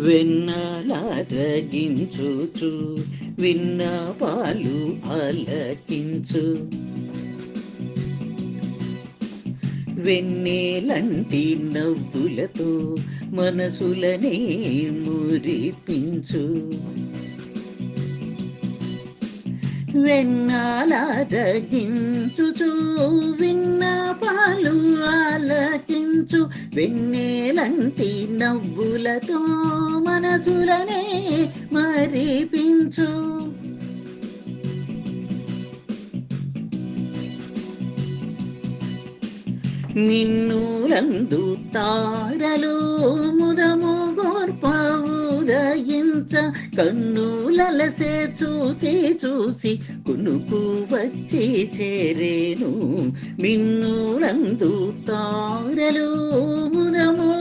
వెన్నలారగించుచు విన్నపాలు ఆలకించు వెన్నెలంటి నవ్వులతో మనసులనే మురిపించు వెన్నాలరగించుచు విన్నపాలు ఆలకించు వెన్నెలంటి నవ్వులతో మనసులనే మరిపించు నిన్నులందు తారలు ముదము గోర్ప ఉదయించ కన్నులలసే చూసి చూసి కునుకు వచ్చి చేరేను మిన్నులందు తారలు ముదము